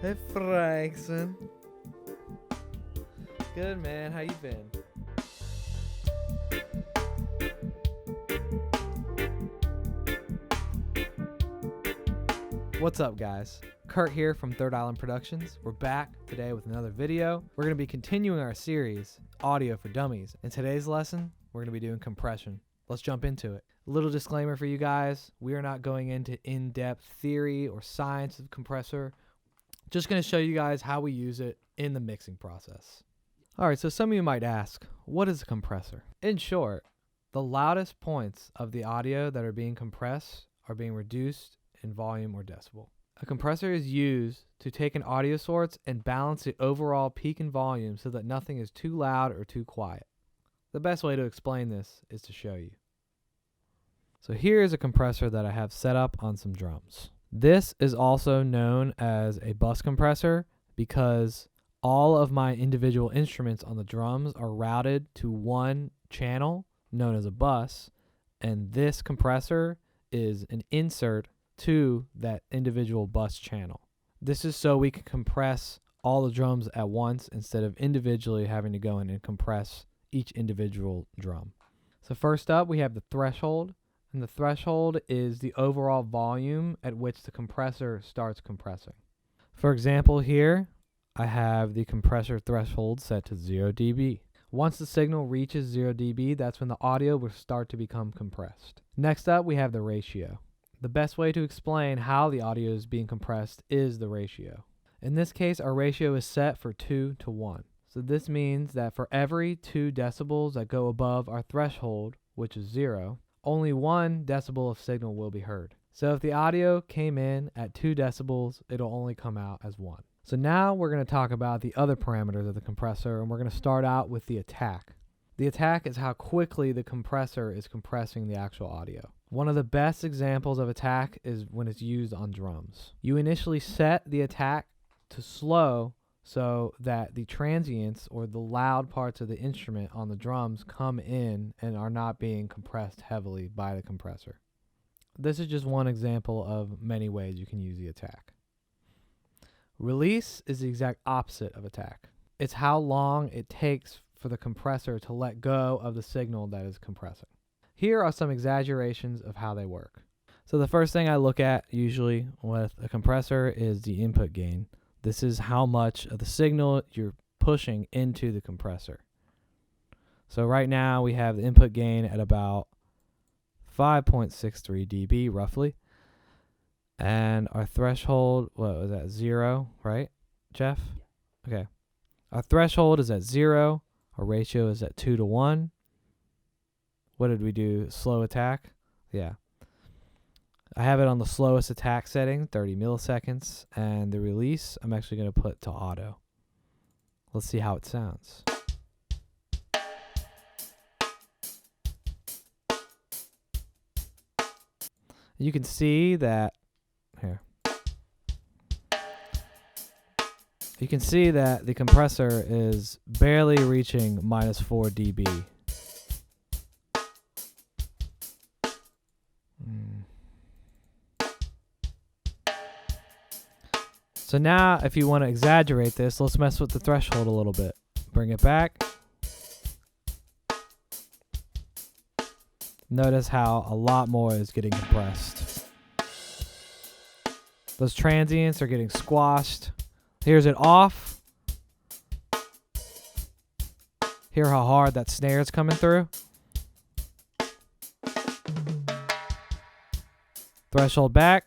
Hey, Frankson. Good, man. How you been? What's up, guys? Kurt here from Third Island Productions. We're back today with another video. We're going to be continuing our series, Audio for Dummies. In today's lesson, we're going to be doing compression. Let's jump into it. A little disclaimer for you guys. We are not going into in-depth theory or science of compressor. Just going to show you guys how we use it in the mixing process. All right, so some of you might ask, what is a compressor? In short, the loudest points of the audio that are being compressed are being reduced in volume or decibel. A compressor is used to take an audio source and balance the overall peak and volume so that nothing is too loud or too quiet. The best way to explain this is to show you. So here is a compressor that I have set up on some drums. This is also known as a bus compressor because all of my individual instruments on the drums are routed to one channel known as a bus, and this compressor is an insert to that individual bus channel. This is so we can compress all the drums at once instead of individually having to go in and compress each individual drum. So first up, we have the threshold. And the threshold is the overall volume at which the compressor starts compressing. For example, here I have the compressor threshold set to 0 dB. Once the signal reaches 0 dB, that's when the audio will start to become compressed. Next up, we have the ratio. The best way to explain how the audio is being compressed is the ratio. In this case, our ratio is set for 2 to 1. So this means that for every 2 decibels that go above our threshold, which is 0, only 1 decibel of signal will be heard. So if the audio came in at 2 decibels, it'll only come out as 1. So now we're going to talk about the other parameters of the compressor, and we're going to start out with the attack. The attack is how quickly the compressor is compressing the actual audio. One of the best examples of attack is when it's used on drums. You initially set the attack to slow so that the transients or the loud parts of the instrument on the drums come in and are not being compressed heavily by the compressor. This is just one example of many ways you can use the attack. Release is the exact opposite of attack. It's how long it takes for the compressor to let go of the signal that is compressing. Here are some exaggerations of how they work. So the first thing I look at usually with a compressor is the input gain. This is how much of the signal you're pushing into the compressor. So right now we have the input gain at about 5.63 dB roughly. And our threshold, what was that, 0, right, Jeff? Okay. Our threshold is at 0. Our ratio is at 2 to 1. What did we do? Slow attack? Yeah. I have it on the slowest attack setting, 30 milliseconds, and the release I'm actually going to put to auto. Let's see how it sounds. You can see that here. You can see that the compressor is barely reaching -4 dB. So now, if you want to exaggerate this, let's mess with the threshold a little bit. Bring it back. Notice how a lot more is getting compressed. Those transients are getting squashed. Here's it off. Hear how hard that snare is coming through. Threshold back.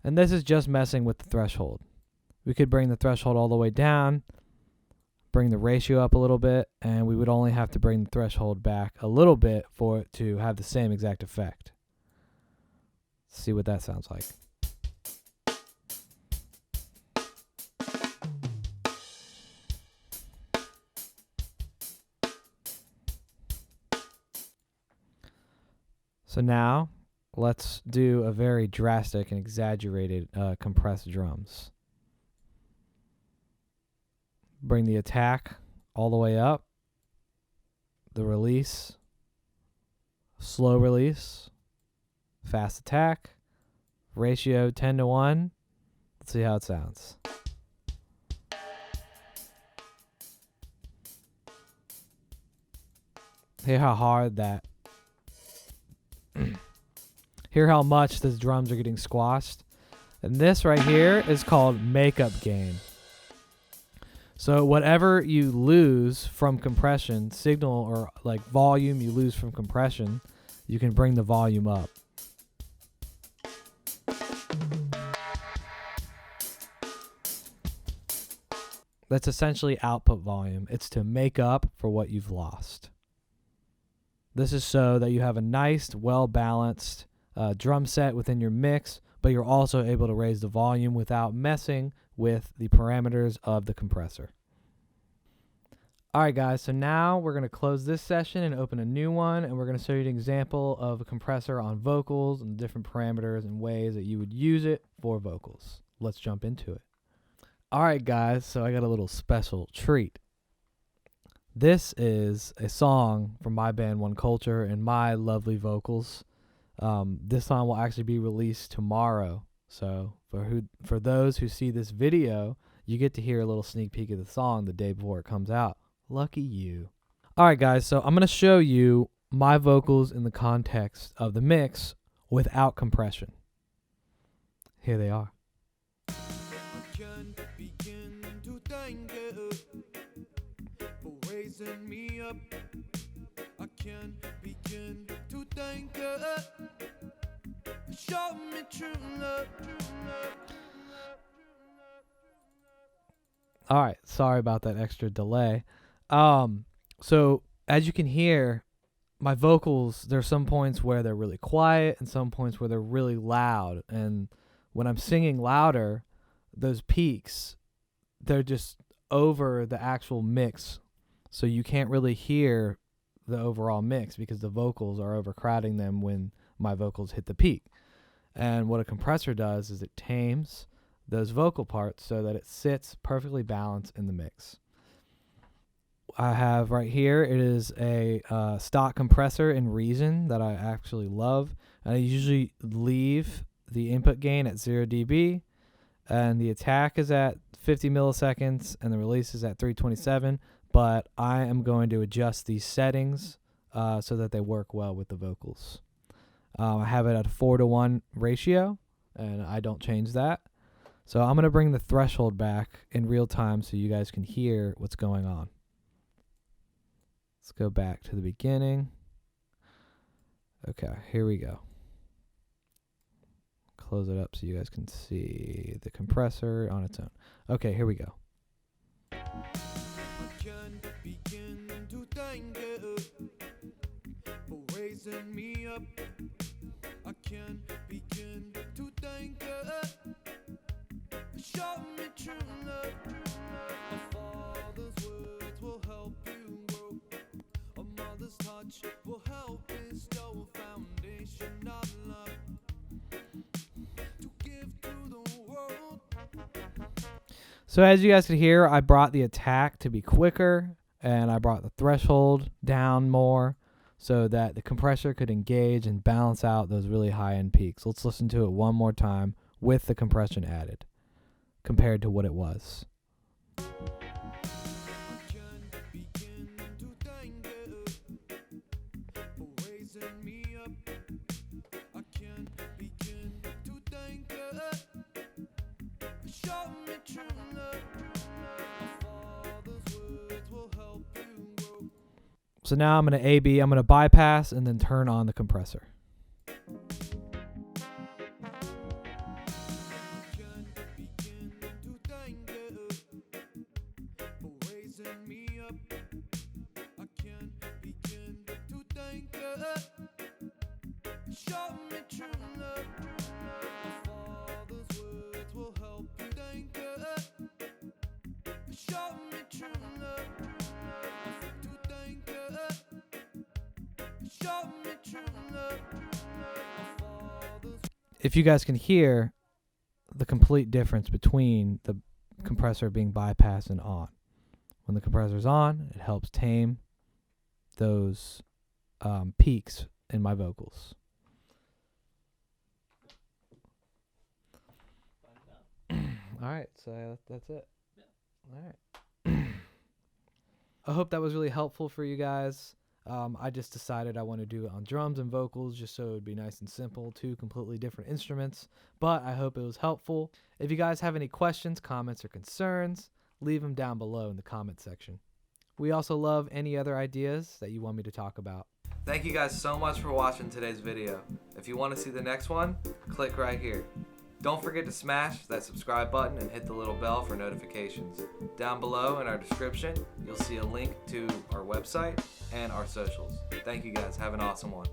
And this is just messing with the threshold. We could bring the threshold all the way down, bring the ratio up a little bit, and we would only have to bring the threshold back a little bit for it to have the same exact effect. Let's see what that sounds like. So now, let's do a very drastic and exaggerated compressed drums. Bring the attack all the way up, the release slow release, fast attack, ratio 10:1. Let's see how it sounds. Hear how hard that. Hear how much the drums are getting squashed. And this right here is called makeup gain. So whatever you lose from compression, signal or like volume you lose from compression, you can bring the volume up. That's essentially output volume. It's to make up for what you've lost. This is so that you have a nice, well-balanced drum set within your mix, but you're also able to raise the volume without messing with the parameters of the compressor. All right, guys, so now we're going to close this session and open a new one, and we're going to show you an example of a compressor on vocals and different parameters and ways that you would use it for vocals. Let's jump into it. All right, guys, so I got a little special treat. This is a song from my band One Culture and my lovely vocals. This song will actually be released tomorrow. So for those who see this video, you get to hear a little sneak peek of the song the day before it comes out. Lucky you. All right, guys, so I'm going to show you my vocals in the context of the mix without compression. Here they are. Me up. I can't begin to thank her. Show me true love. All right, sorry about that extra delay. So as you can hear, my vocals, there's some points where they're really quiet and some points where they're really loud. And when I'm singing louder, those peaks, they're just over the actual mix. So you can't really hear the overall mix because the vocals are overcrowding them when my vocals hit the peak. And what a compressor does is it tames those vocal parts so that it sits perfectly balanced in the mix. I have right here, it is a stock compressor in Reason that I actually love. And I usually leave the input gain at 0 dB, and the attack is at 50 milliseconds, and the release is at 327. But I am going to adjust these settings so that they work well with the vocals. I have it at a 4:1 ratio, and I don't change that. So I'm going to bring the threshold back in real time so you guys can hear what's going on. Let's go back to the beginning. Okay, here we go. Close it up so you guys can see the compressor on its own. Okay, here we go. Begin to thank you for raising me up. I can't begin to thank you. Show me true love. A father's words will help you grow. A mother's touch will help bestow a foundation of love to give to the world. So as you guys can hear, I brought the attack to be quicker, and I brought the threshold down more so that the compressor could engage and balance out those really high-end peaks. Let's listen to it one more time with the compression added compared to what it was. So now I'm going to A-B, I'm going to bypass and then turn on the compressor. If you guys can hear the complete difference between the compressor being bypassed and on. When the compressor's on, it helps tame those peaks in my vocals. All right, so that's it. All right. I hope that was really helpful for you guys. I just decided I want to do it on drums and vocals just so it would be nice and simple, two completely different instruments. But I hope it was helpful. If you guys have any questions, comments, or concerns, leave them down below in the comment section. We also love any other ideas that you want me to talk about. Thank you guys so much for watching today's video. If you want to see the next one, click right here. Don't forget to smash that subscribe button and hit the little bell for notifications. Down below in our description, you'll see a link to our website and our socials. Thank you guys. Have an awesome one.